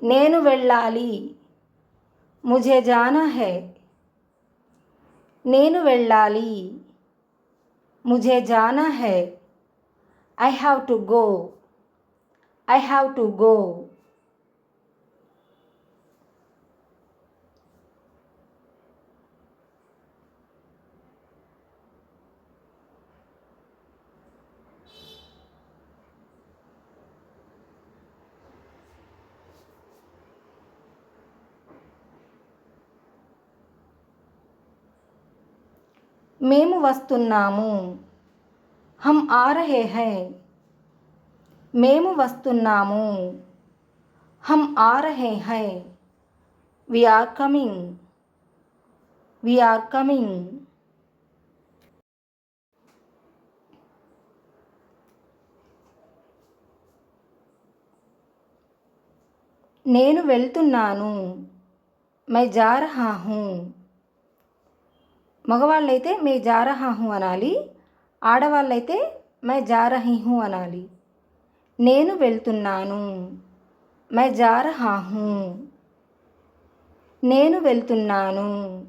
నేను వెళ్ళాలి. ముझे जाना है. నేను వెళ్ళాలి. मुझे जाना है. I have to go. I have to go. మేము వస్తున్నాము. हम आ रहे हैं. మేము వస్తున్నాము. हम आ रहे हैं. We are coming. We are coming. నేను వెళ్తున్నాను. मैं जा रहा हूँ. మగవాళ్ళైతే మే జా రహా హూ అనాలి. ఆడవాళ్ళైతే మై జా రహీ హూ అనాలి. నేను వెళ్తున్నాను. మై జా రహా హూ. నేను వెళ్తున్నాను.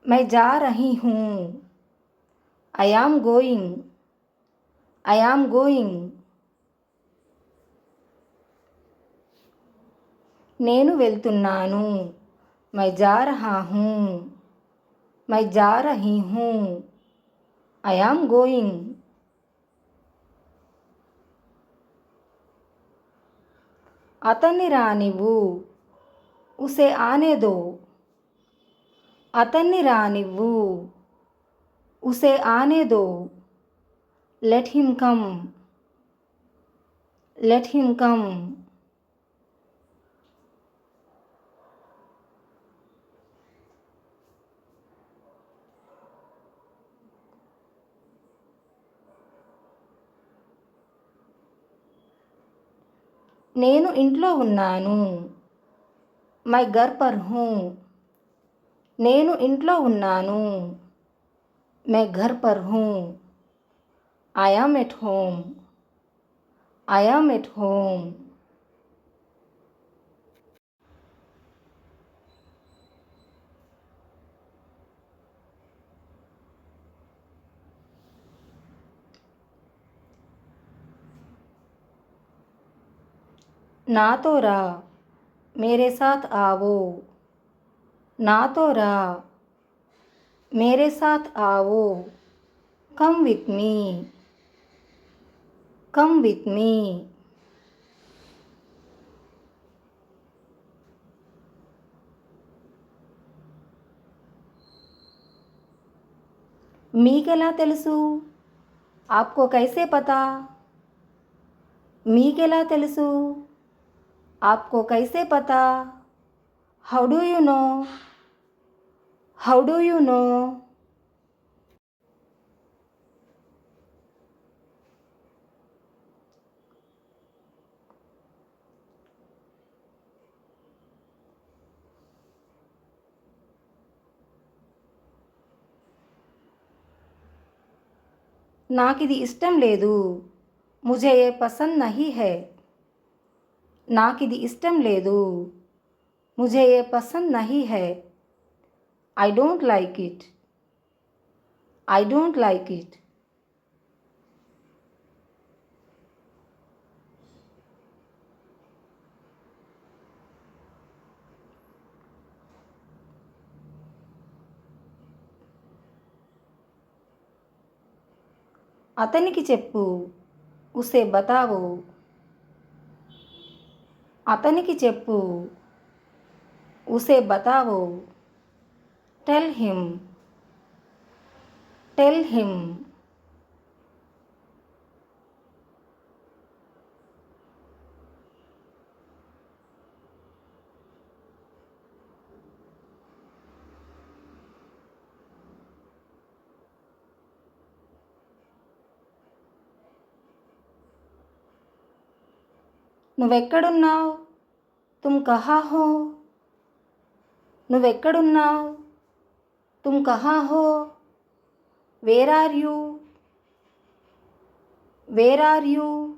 మై జా రహీ హూ. I am going. I am going. నేను వెళ్తున్నాను. మై జా రహా హూ. मैं जा रही हूँ. I am going. అతన్ని రానివ్వు. उसे आने दो. అతన్ని రానివ్వు. उसे आने दो. Let him come. Let him come. నేను ఇంట్లో ఉన్నాను. My Ghar per who. నేను ఇంట్లో ఉన్నాను. My Ghar per who. I yam at home. I am at home. నాతో రా. మేరే సాత్ ఆవో. నాతో రా. మేరే సాత్ ఆవో. Come with me. Come with me. మీకెలా తెలుసు? ఆప్కో కైసే పతా? మీకెలా తెలుసు? आपको कैसे पता? How do you know? How do you know? నాకిది ఇష్టం లేదు. मुझे ये पसंद नहीं है. నాకిది ఇష్టం లేదు. मुझे ये पसंद नहीं है. I don't like it. I don't like it. అతనికి చెప్పు. ఉసే బతావో. అతనికి చెప్పు. ఉసే బతావో. Tell him. Tell him. నువ్వెక్కడున్నావు? తుమ్ కహా హో. నువ్వెక్కడున్నావు? తుమ్ కహా హో. Where are you? Where are you?